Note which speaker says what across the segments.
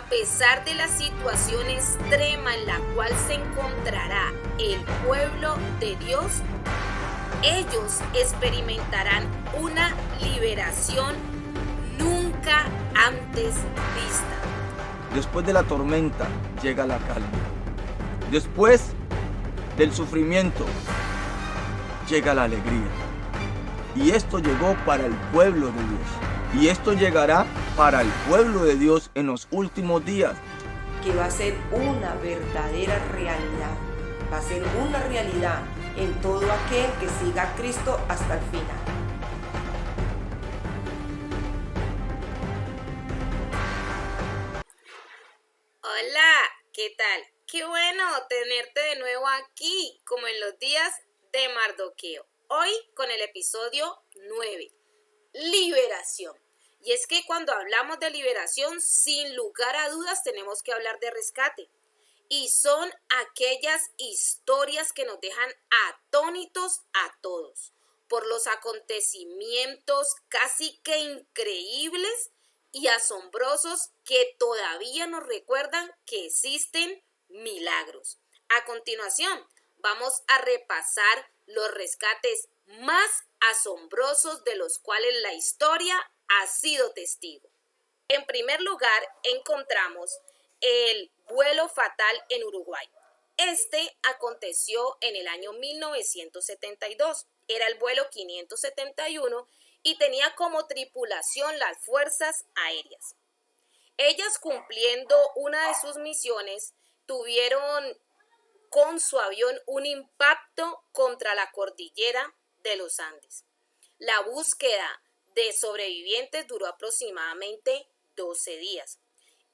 Speaker 1: a pesar de la situación extrema en la cual se encontrará el pueblo de Dios, ellos experimentarán una liberación nunca antes vista.
Speaker 2: Después de la tormenta llega la calma. Después del sufrimiento llega la alegría. Y esto llegó para el pueblo de Dios. Y esto llegará para el pueblo de Dios en los últimos días.
Speaker 3: Que va a ser una verdadera realidad. Va a ser una realidad en todo aquel que siga a Cristo hasta el final.
Speaker 1: Hola, ¿qué tal? Qué bueno tenerte de nuevo aquí, como en los días de Mardoqueo. Hoy con el episodio 9, liberación. Y es que cuando hablamos de liberación, sin lugar a dudas tenemos que hablar de rescate. Y son aquellas historias que nos dejan atónitos a todos por los acontecimientos casi que increíbles y asombrosos que todavía nos recuerdan que existen milagros. A continuación, vamos a repasar los rescates más asombrosos de los cuales la historia ha sido testigo. En primer lugar, encontramos el vuelo fatal en Uruguay. Este aconteció en el año 1972. Era el vuelo 571 y tenía como tripulación las fuerzas aéreas. Ellas, cumpliendo una de sus misiones, tuvieron con su avión un impacto contra la cordillera de los Andes. La búsqueda de sobrevivientes duró aproximadamente 12 días.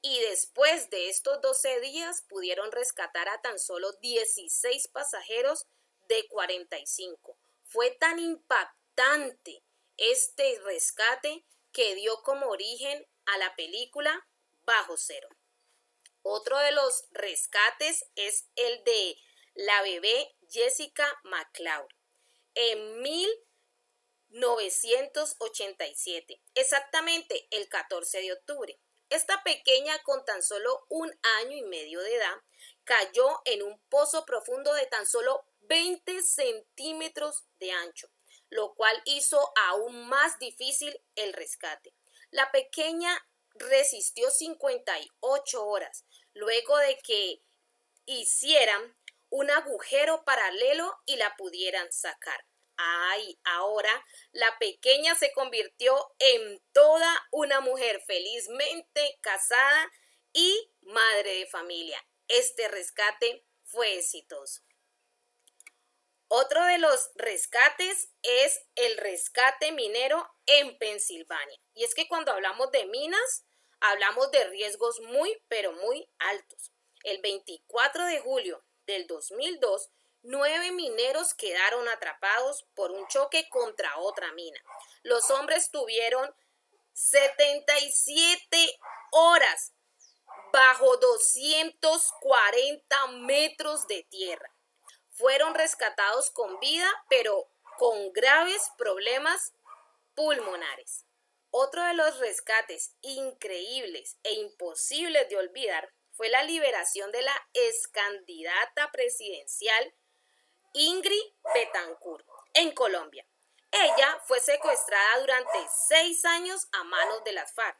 Speaker 1: Y después de estos 12 días pudieron rescatar a tan solo 16 pasajeros de 45. Fue tan impactante este rescate que dio como origen a la película Bajo Cero. Otro de los rescates es el de la bebé Jessica McLeod en 1987, exactamente el 14 de octubre. Esta pequeña, con tan solo 1 año y medio de edad, cayó en un pozo profundo de tan solo 20 centímetros de ancho, lo cual hizo aún más difícil el rescate. La pequeña resistió 58 horas luego de que hicieran un agujero paralelo y la pudieran sacar. Ahora la pequeña se convirtió en toda una mujer felizmente casada y madre de familia. Este rescate fue exitoso. Otro de los rescates es el rescate minero en Pensilvania. Y es que cuando hablamos de minas, hablamos de riesgos muy, pero muy altos. El 24 de julio del 2002, 9 mineros quedaron atrapados por un choque contra otra mina. Los hombres tuvieron 77 horas bajo 240 metros de tierra. Fueron rescatados con vida, pero con graves problemas pulmonares. Otro de los rescates increíbles e imposibles de olvidar fue la liberación de la excandidata presidencial Ingrid Betancourt en Colombia. Ella fue secuestrada durante 6 años a manos de las FARC.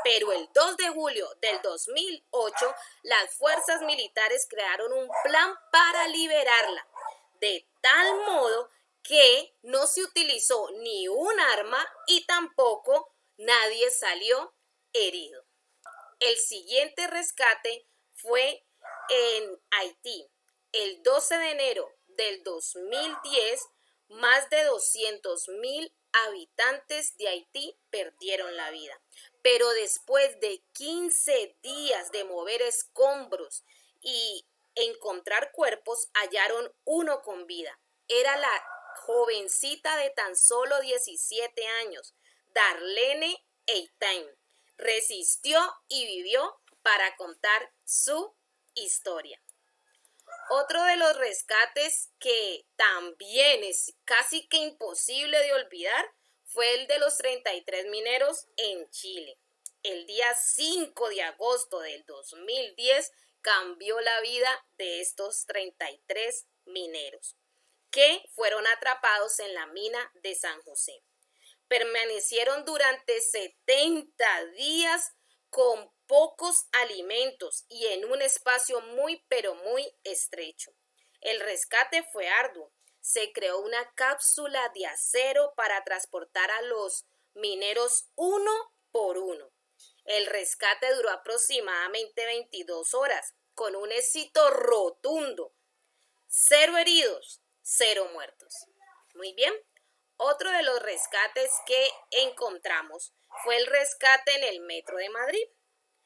Speaker 1: Pero el 2 de julio del 2008, las fuerzas militares crearon un plan para liberarla, de tal modo que no se utilizó ni un arma y tampoco nadie salió herido. El siguiente rescate fue en Haití. El 12 de enero del 2010, más de 200,000 habitantes de Haití perdieron la vida. Pero después de 15 días de mover escombros y encontrar cuerpos, hallaron uno con vida. Era la jovencita de tan solo 17 años, Darlene Eitain. Resistió y vivió para contar su historia. Otro de los rescates que también es casi que imposible de olvidar fue el de los 33 mineros en Chile. el día 5 de agosto del 2010, cambió la vida de estos 33 mineros que fueron atrapados en la mina de San José. Permanecieron durante 70 días con pocos alimentos y en un espacio muy pero muy estrecho. El rescate fue arduo. Se creó una cápsula de acero para transportar a los mineros uno por uno. El rescate duró aproximadamente 22 horas, con un éxito rotundo. 0 heridos, 0 muertos. Muy bien. Otro de los rescates que encontramos fue el rescate en el Metro de Madrid.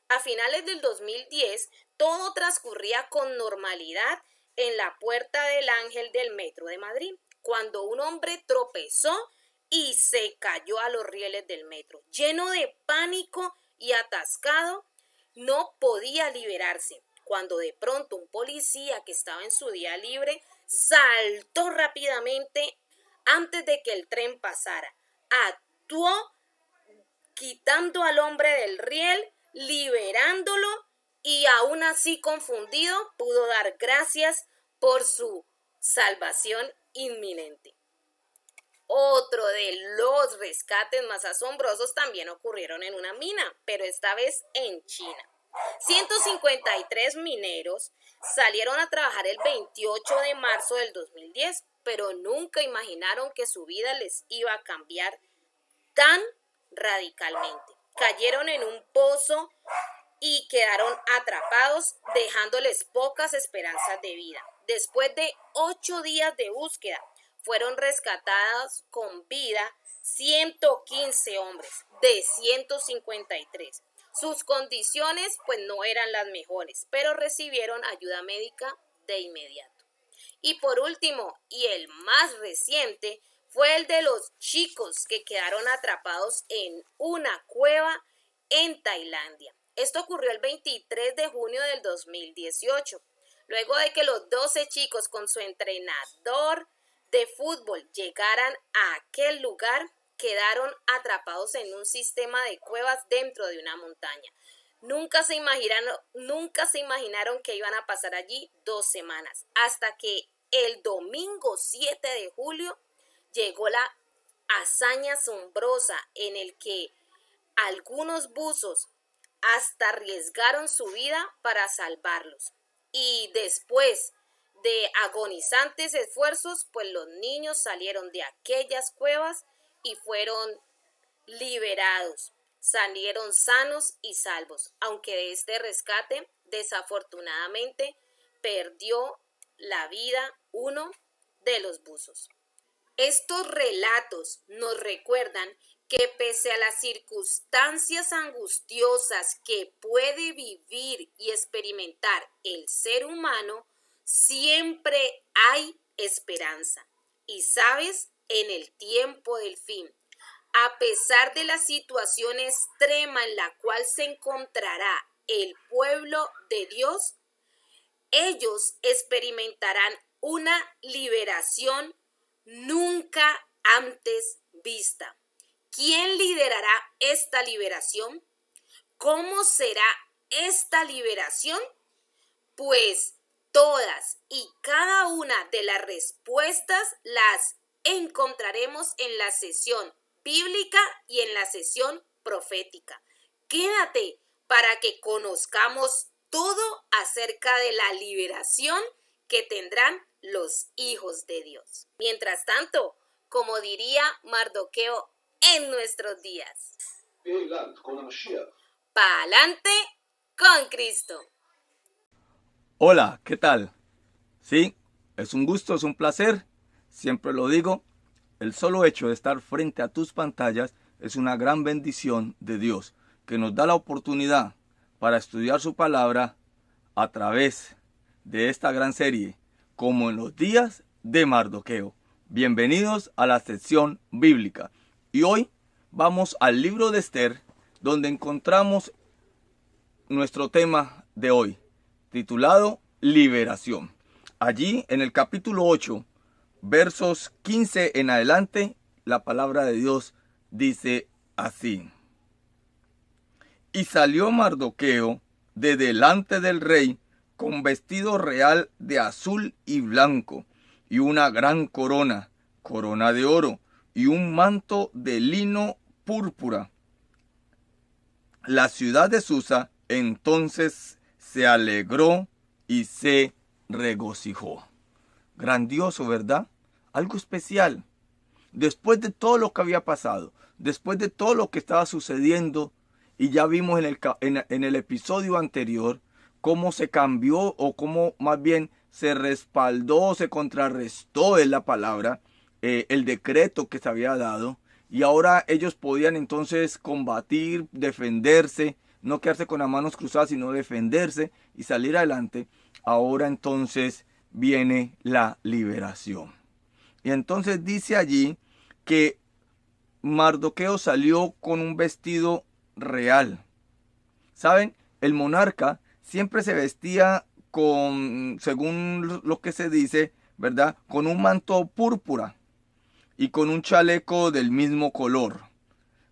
Speaker 1: A finales del 2010, todo transcurría con normalidad en la Puerta del Ángel del Metro de Madrid, cuando un hombre tropezó y se cayó a los rieles del metro. Lleno de pánico y atascado, no podía liberarse, cuando de pronto un policía que estaba en su día libre saltó rápidamente antes de que el tren pasara. Actuó quitando al hombre del riel, liberándolo, y aún así confundido pudo dar gracias por su salvación inminente. Otro de los rescates más asombrosos también ocurrieron en una mina, pero esta vez en China. 153 mineros salieron a trabajar el 28 de marzo del 2010, pero nunca imaginaron que su vida les iba a cambiar tan radicalmente. Cayeron en un pozo y quedaron atrapados, dejándoles pocas esperanzas de vida. Después de 8 días de búsqueda, fueron rescatados con vida 115 hombres de 153. Sus condiciones pues no eran las mejores, pero recibieron ayuda médica de inmediato. Y por último, y el más reciente, fue el de los chicos que quedaron atrapados en una cueva en Tailandia. Esto ocurrió el 23 de junio del 2018, luego de que los 12 chicos con su entrenador de fútbol llegaran a aquel lugar, quedaron atrapados en un sistema de cuevas dentro de una montaña. Nunca se imaginaron que iban a pasar allí 2 semanas, hasta que el domingo 7 de julio llegó la hazaña asombrosa en el que algunos buzos hasta arriesgaron su vida para salvarlos. Y después de agonizantes esfuerzos, pues los niños salieron de aquellas cuevas y fueron liberados. Salieron sanos y salvos, aunque de este rescate, desafortunadamente, perdió la vida uno de los buzos. Estos relatos nos recuerdan que pese a las circunstancias angustiosas que puede vivir y experimentar el ser humano, siempre hay esperanza. Y sabes, en el tiempo del fin, a pesar de la situación extrema en la cual se encontrará el pueblo de Dios, ellos experimentarán una liberación nunca antes vista. ¿Quién liderará esta liberación? ¿Cómo será esta liberación? Pues todas y cada una de las respuestas las encontraremos en la sesión bíblica y en la sesión profética. Quédate para que conozcamos todo acerca de la liberación que tendrán los hijos de Dios. Mientras tanto, como diría Mardoqueo en nuestros días, pa'lante con Cristo.
Speaker 2: Hola, ¿qué tal? Sí, es un gusto, es un placer. Siempre lo digo, el solo hecho de estar frente a tus pantallas es una gran bendición de Dios, que nos da la oportunidad para estudiar su palabra a través de esta gran serie, como en los días de Mardoqueo. Bienvenidos a la sección bíblica. Y hoy vamos al libro de Esther, donde encontramos nuestro tema de hoy, titulado Liberación. Allí en el capítulo 8, versos 15 en adelante, la palabra de Dios dice así: Y salió Mardoqueo de delante del rey con vestido real de azul y blanco, y una gran corona, corona de oro, y un manto de lino púrpura. La ciudad de Susa entonces se alegró y se regocijó. Grandioso, ¿verdad? Algo especial. Después de todo lo que había pasado, después de todo lo que estaba sucediendo, y ya vimos en el episodio anterior cómo se cambió, o cómo más bien se respaldó, se contrarrestó, es la palabra, el decreto que se había dado. Y ahora ellos podían entonces combatir, defenderse, no quedarse con las manos cruzadas, sino defenderse y salir adelante. Ahora entonces viene la liberación. Y entonces dice allí que Mardoqueo salió con un vestido real. ¿Saben? El monarca siempre se vestía con, según lo que se dice, ¿verdad?, con un manto púrpura y con un chaleco del mismo color,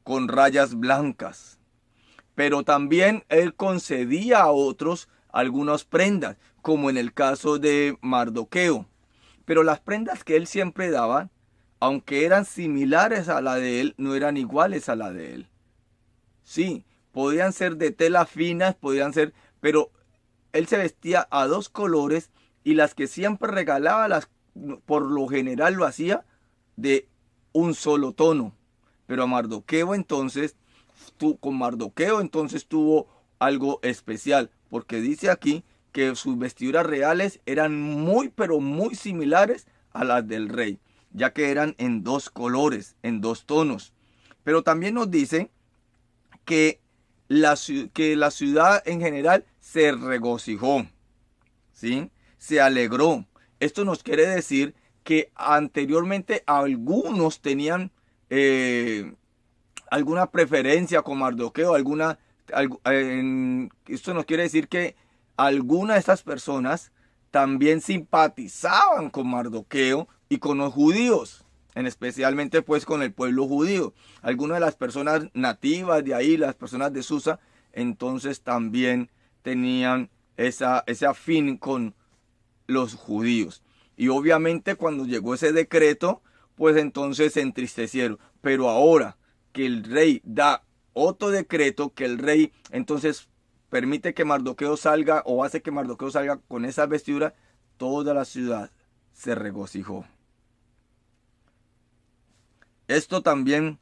Speaker 2: con rayas blancas. Pero también él concedía a otros algunas prendas, como en el caso de Mardoqueo. Pero las prendas que él siempre daba, aunque eran similares a la de él, no eran iguales a la de él. Sí, podían ser de tela finas, podían ser, pero él se vestía a dos colores, y las que siempre regalaba, por lo general lo hacía de un solo tono. Pero a Mardoqueo entonces, con Mardoqueo entonces tuvo algo especial, porque dice aquí que sus vestiduras reales eran muy, pero muy similares a las del rey, ya que eran en dos colores, en dos tonos. Pero también nos dice que la ciudad en general se regocijó, ¿sí? Se alegró. Esto nos quiere decir que anteriormente algunos tenían alguna preferencia con Mardoqueo, esto nos quiere decir que algunas de estas personas también simpatizaban con Mardoqueo y con los judíos, especialmente pues con el pueblo judío. Algunas de las personas nativas de ahí, las personas de Susa, entonces también tenían ese afín con los judíos. Y obviamente cuando llegó ese decreto, pues entonces se entristecieron. Pero ahora que el rey da otro decreto, que el rey entonces permite que Mardoqueo salga, o hace que Mardoqueo salga con esa vestidura, toda la ciudad se regocijó. Esto también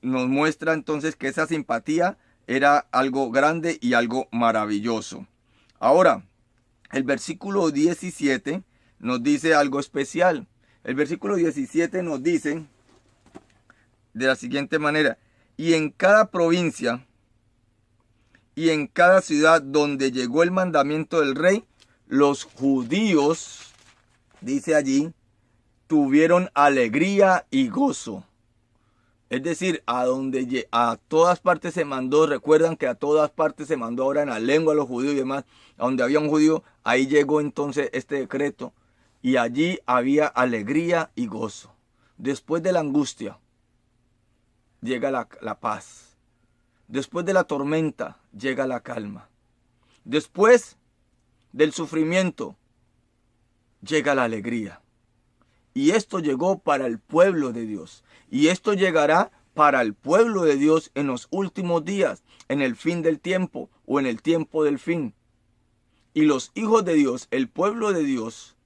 Speaker 2: nos muestra entonces que esa simpatía era algo grande y algo maravilloso. Ahora, el versículo 17 nos dice algo especial. El versículo 17 nos dice de la siguiente manera: y en cada provincia y en cada ciudad donde llegó el mandamiento del rey, los judíos, dice allí, tuvieron alegría y gozo. Es decir, a todas partes se mandó. Recuerdan que a todas partes se mandó ahora en la lengua a los judíos y demás. A donde había un judío, ahí llegó entonces este decreto. Y allí había alegría y gozo. Después de la angustia, llega la paz. Después de la tormenta, llega la calma. Después del sufrimiento, llega la alegría. Y esto llegó para el pueblo de Dios. Y esto llegará para el pueblo de Dios en los últimos días, en el fin del tiempo o en el tiempo del fin. Y los hijos de Dios, el pueblo de Dios,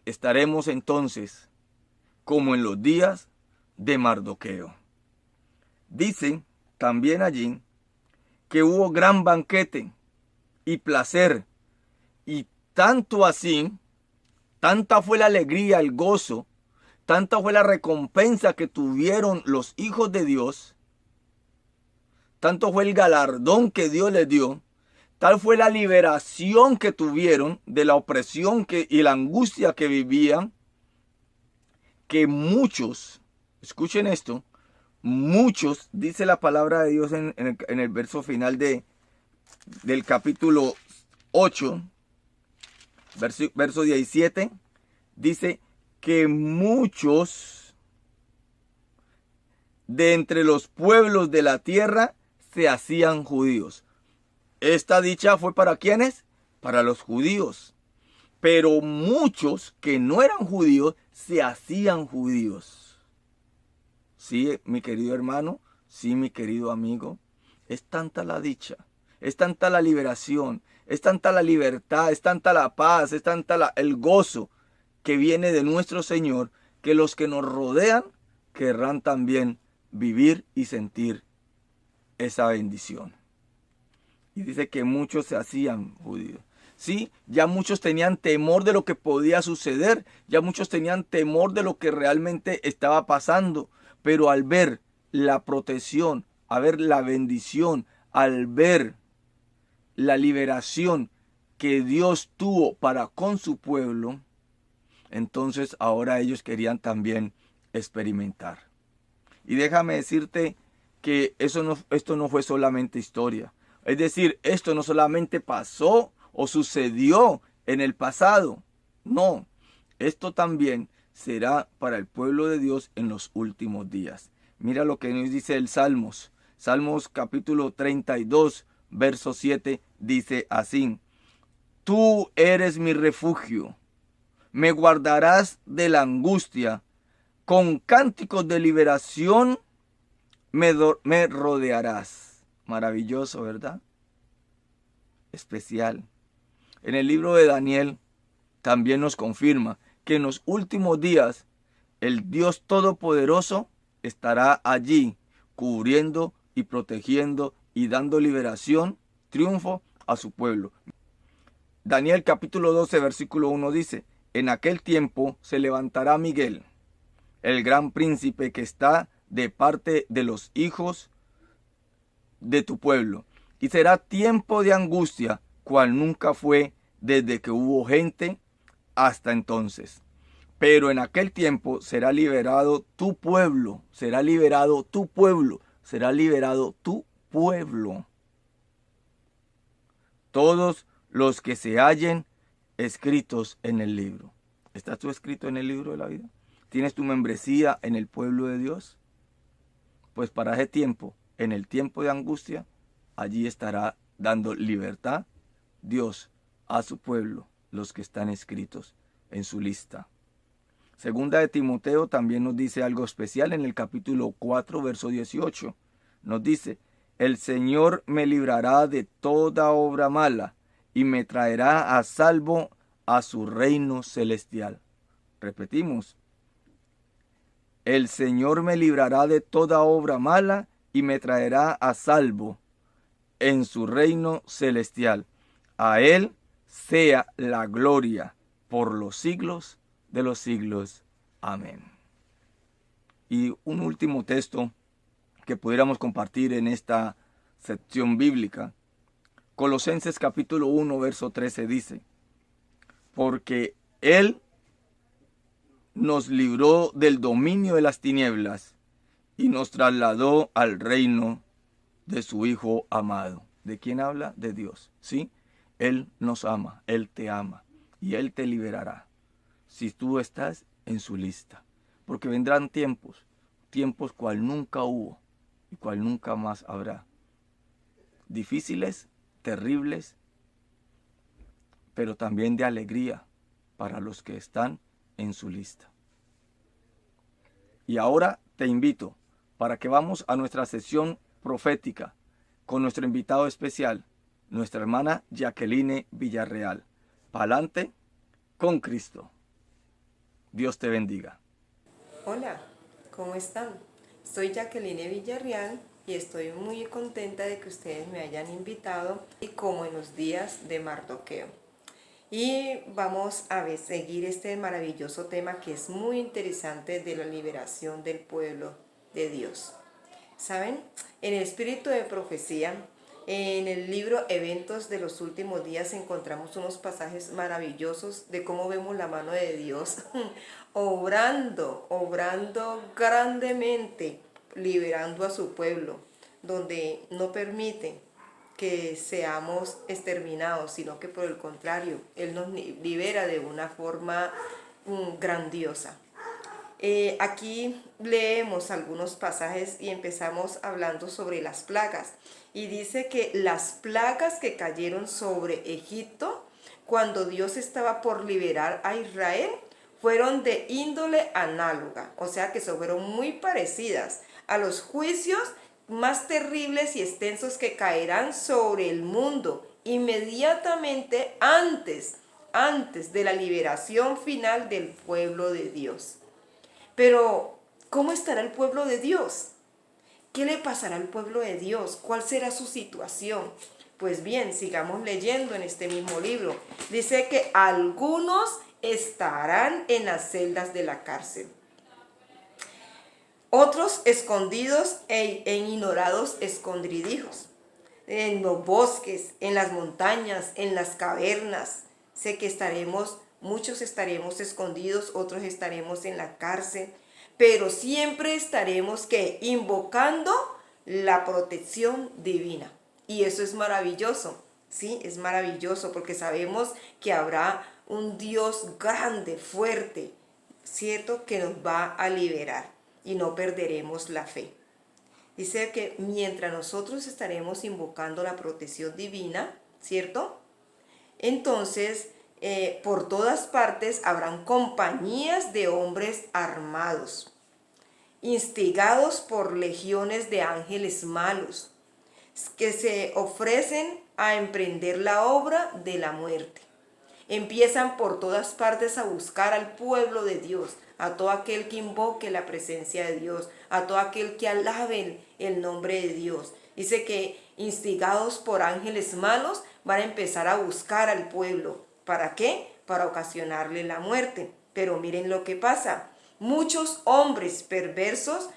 Speaker 2: estaremos entonces como en los días de Mardoqueo. Dice también allí que hubo gran banquete y placer, y tanto así, tanta fue la alegría, el gozo, tanta fue la recompensa que tuvieron los hijos de Dios, tanto fue el galardón que Dios les dio, tal fue la liberación que tuvieron de la opresión y la angustia que vivían, que muchos, escuchen esto, muchos, dice la palabra de Dios en el verso final del capítulo 8, verso 17, dice que muchos de entre los pueblos de la tierra se hacían judíos. Esta dicha fue ¿para quiénes? Para los judíos. Pero muchos que no eran judíos se hacían judíos. Sí, mi querido hermano, sí, mi querido amigo, es tanta la dicha, es tanta la liberación, es tanta la libertad, es tanta la paz, es tanta el gozo que viene de nuestro Señor, que los que nos rodean querrán también vivir y sentir esa bendición. Y dice que muchos se hacían judíos. Sí, ya muchos tenían temor de lo que podía suceder, ya muchos tenían temor de lo que realmente estaba pasando, pero al ver la protección, al ver la bendición, al ver la liberación que Dios tuvo para con su pueblo, entonces ahora ellos querían también experimentar. Y déjame decirte que esto no fue solamente historia. Es decir, esto no solamente pasó o sucedió en el pasado. No, esto también será para el pueblo de Dios en los últimos días. Mira lo que nos dice el Salmos. Salmos capítulo 32, verso 7 dice así: Tú eres mi refugio, me guardarás de la angustia, con cánticos de liberación me rodearás. Maravilloso, ¿verdad? Especial. En el libro de Daniel también nos confirma que en los últimos días el Dios Todopoderoso estará allí cubriendo y protegiendo y dando liberación, triunfo a su pueblo. Daniel capítulo 12 versículo 1 dice: En aquel tiempo se levantará Miguel, el gran príncipe que está de parte de los hijos de tu pueblo, y será tiempo de angustia, cual nunca fue desde que hubo gente hasta entonces. Pero en aquel tiempo será liberado tu pueblo, será liberado tu pueblo, será liberado tu pueblo. Todos los que se hallen escritos en el libro. ¿Estás tú escrito en el libro de la vida? ¿Tienes tu membresía en el pueblo de Dios? Pues para ese tiempo, en el tiempo de angustia, allí estará dando libertad Dios a su pueblo, los que están escritos en su lista. Segunda de Timoteo también nos dice algo especial en el capítulo 4, verso 18. Nos dice: El Señor me librará de toda obra mala y me traerá a salvo a su reino celestial. Repetimos: El Señor me librará de toda obra mala y me traerá a salvo en su reino celestial. A Él sea la gloria por los siglos de los siglos. Amén. Y un último texto que pudiéramos compartir en esta sección bíblica. Colosenses capítulo 1, verso 13 dice: Porque Él nos libró del dominio de las tinieblas y nos trasladó al reino de su Hijo amado. ¿De quién habla? De Dios, ¿sí? Él nos ama, Él te ama y Él te liberará si tú estás en su lista. Porque vendrán tiempos cual nunca hubo y cual nunca más habrá. Difíciles, terribles, pero también de alegría para los que están en su lista. Y ahora te invito para que vamos a nuestra sesión profética con nuestro invitado especial, nuestra hermana Jacqueline Villarreal. Pa'lante con Cristo. Dios te bendiga.
Speaker 3: Hola, ¿cómo están? Soy Jacqueline Villarreal y estoy muy contenta de que ustedes me hayan invitado, y como en los días de Mardoqueo. Y vamos a seguir este maravilloso tema que es muy interesante, de la liberación del pueblo de Dios. ¿Saben? En el espíritu de profecía, en el libro Eventos de los Últimos Días, encontramos unos pasajes maravillosos de cómo vemos la mano de Dios obrando grandemente, liberando a su pueblo, donde no permite que seamos exterminados, sino que por el contrario, Él nos libera de una forma grandiosa. Aquí leemos algunos pasajes y empezamos hablando sobre las plagas. Y dice que las plagas que cayeron sobre Egipto cuando Dios estaba por liberar a Israel fueron de índole análoga, o sea que fueron muy parecidas a los juicios más terribles y extensos que caerán sobre el mundo inmediatamente antes de la liberación final del pueblo de Dios. Pero, ¿cómo estará el pueblo de Dios? ¿Qué le pasará al pueblo de Dios? ¿Cuál será su situación? Pues bien, sigamos leyendo en este mismo libro. Dice que algunos estarán en las celdas de la cárcel. Otros escondidos en ignorados escondrijos. En los bosques, en las montañas, en las cavernas. Sé que muchos estaremos escondidos, otros estaremos en la cárcel. Pero siempre estaremos invocando la protección divina. Y eso es maravilloso, ¿sí? Es maravilloso porque sabemos que habrá un Dios grande, fuerte, ¿cierto? Que nos va a liberar y no perderemos la fe. Dice que mientras nosotros estaremos invocando la protección divina, ¿cierto? Entonces, por todas partes habrán compañías de hombres armados, instigados por legiones de ángeles malos, que se ofrecen a emprender la obra de la muerte. Empiezan por todas partes a buscar al pueblo de Dios, a todo aquel que invoque la presencia de Dios, a todo aquel que alabe el nombre de Dios. Dice que instigados por ángeles malos van a empezar a buscar al pueblo. ¿Para qué? Para ocasionarle la muerte. Pero miren lo que pasa. Muchos hombres perversos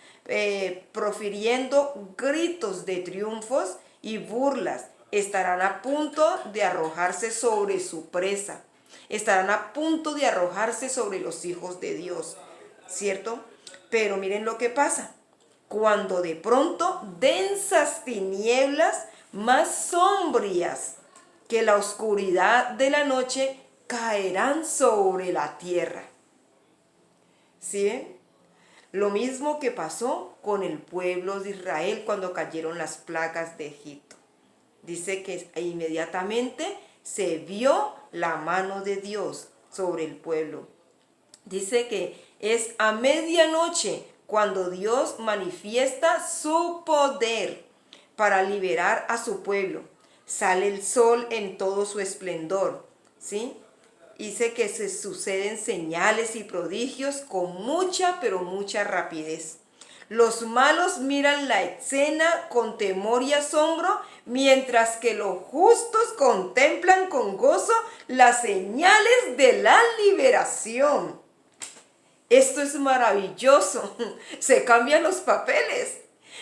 Speaker 3: profiriendo gritos de triunfos y burlas, estarán a punto de arrojarse sobre su presa. Estarán a punto de arrojarse sobre los hijos de Dios, ¿cierto? Pero miren lo que pasa. Cuando de pronto densas tinieblas más sombrías que la oscuridad de la noche caerán sobre la tierra. ¿Sí ven? Lo mismo que pasó con el pueblo de Israel cuando cayeron las plagas de Egipto. Dice que inmediatamente se vio la mano de Dios sobre el pueblo. Dice que es a medianoche cuando Dios manifiesta su poder para liberar a su pueblo. Sale el sol en todo su esplendor, ¿sí? Dice que se suceden señales y prodigios con mucha, pero mucha rapidez. Los malos miran la escena con temor y asombro, mientras que los justos contemplan con gozo las señales de la liberación. Esto es maravilloso. Se cambian los papeles.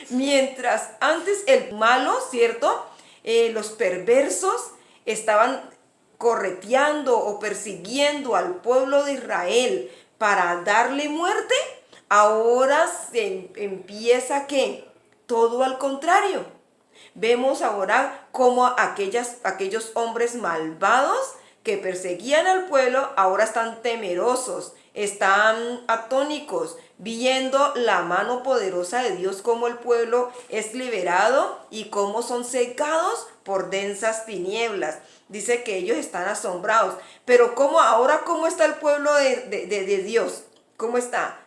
Speaker 3: Mientras antes el malo, ¿cierto? Los perversos estaban correteando o persiguiendo al pueblo de Israel para darle muerte, ahora se empieza todo al contrario. Vemos ahora cómo aquellos hombres malvados que perseguían al pueblo ahora están temerosos, están atónicos, viendo la mano poderosa de Dios, cómo el pueblo es liberado y cómo son cegados por densas tinieblas. Dice que ellos están asombrados. Pero ¿cómo está el pueblo de Dios? ¿Cómo está?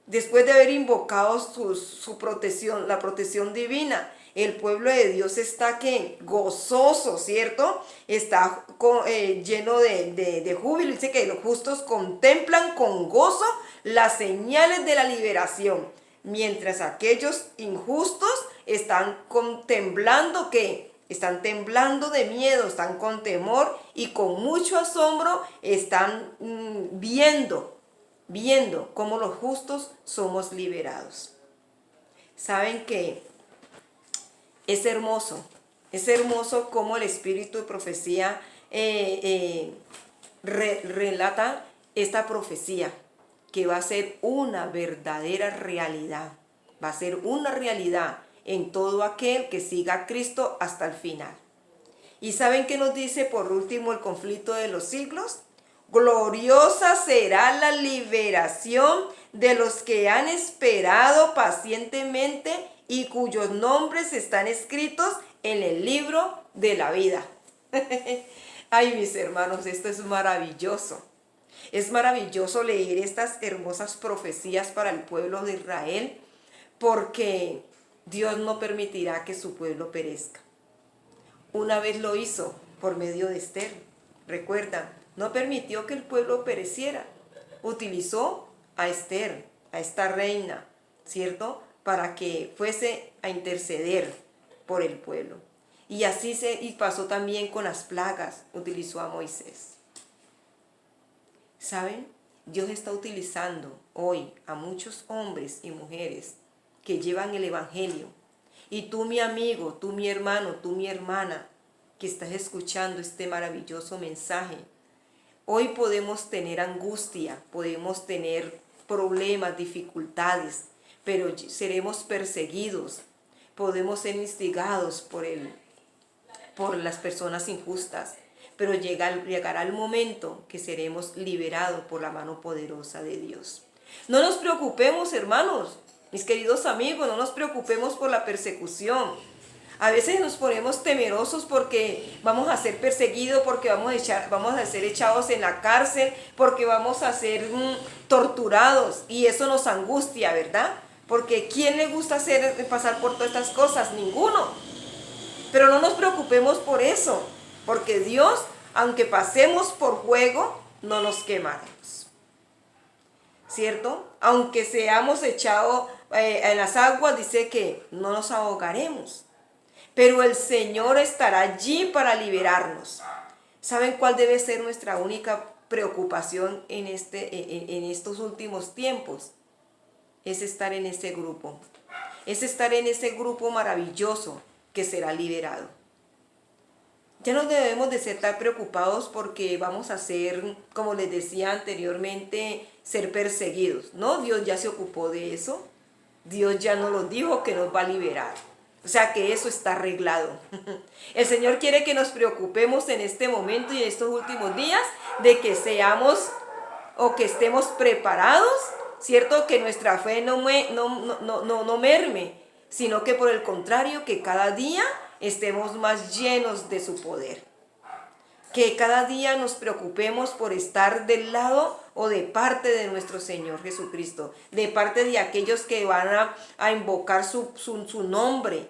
Speaker 3: Después de haber invocado su protección, la protección divina, el pueblo de Dios está gozoso, ¿cierto? Está lleno de júbilo. Dice que los justos contemplan con gozo las señales de la liberación, mientras aquellos injustos están temblando están temblando de miedo, están con temor y con mucho asombro están viendo cómo los justos somos liberados. Saben que es hermoso cómo el espíritu de profecía relata esta profecía, que va a ser una verdadera realidad, va a ser una realidad en todo aquel que siga a Cristo hasta el final. ¿Y saben qué nos dice por último el conflicto de los siglos? gloriosa será la liberación de los que han esperado pacientemente y cuyos nombres están escritos en el libro de la vida. Ay, mis hermanos, esto es maravilloso. Es maravilloso leer estas hermosas profecías para el pueblo de Israel, porque Dios no permitirá que su pueblo perezca. Una vez lo hizo por medio de Esther. Recuerdan, no permitió que el pueblo pereciera. Utilizó a Esther, a esta reina, ¿cierto?, para que fuese a interceder por el pueblo. Y así pasó también con las plagas. Utilizó a Moisés. ¿Saben? Dios está utilizando hoy a muchos hombres y mujeres que llevan el evangelio. Y tú, mi amigo, tú, mi hermano, tú, mi hermana, que estás escuchando este maravilloso mensaje, hoy podemos tener angustia, podemos tener problemas, dificultades, pero seremos perseguidos, podemos ser instigados por las personas injustas, pero llegará el momento que seremos liberados por la mano poderosa de Dios. No nos preocupemos, hermanos, mis queridos amigos, no nos preocupemos por la persecución. A veces nos ponemos temerosos porque vamos a ser perseguidos, porque vamos a ser echados en la cárcel, porque vamos a ser torturados, y eso nos angustia, ¿verdad? Porque ¿quién le gusta pasar por todas estas cosas? Ninguno. Pero no nos preocupemos por eso, porque Dios, aunque pasemos por fuego, no nos quemaremos, ¿cierto? Aunque seamos echados en las aguas, dice que no nos ahogaremos. Pero el Señor estará allí para liberarnos. ¿Saben cuál debe ser nuestra única preocupación en estos últimos tiempos? Es estar en ese grupo. Es estar en ese grupo maravilloso que será liberado. Ya no debemos de ser tan preocupados porque vamos a ser, como les decía anteriormente, ser perseguidos. No, Dios ya se ocupó de eso. Dios ya nos lo dijo que nos va a liberar. O sea que eso está arreglado. El Señor quiere que nos preocupemos en este momento y en estos últimos días de que seamos o que estemos preparados, ¿cierto? Que nuestra fe no merme, sino que por el contrario, que cada día estemos más llenos de su poder. Que cada día nos preocupemos por estar del lado o de parte de nuestro Señor Jesucristo, de parte de aquellos que van a invocar su nombre,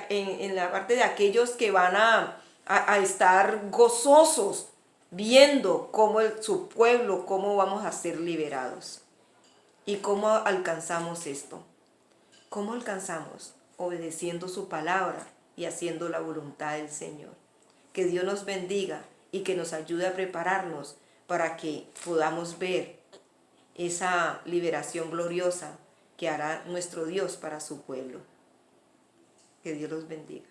Speaker 3: en la parte de aquellos que van a estar gozosos viendo cómo su pueblo, cómo vamos a ser liberados. ¿Y cómo alcanzamos esto? ¿Cómo alcanzamos? Obedeciendo su palabra y haciendo la voluntad del Señor. Que Dios nos bendiga y que nos ayude a prepararnos para que podamos ver esa liberación gloriosa que hará nuestro Dios para su pueblo. Que Dios los bendiga.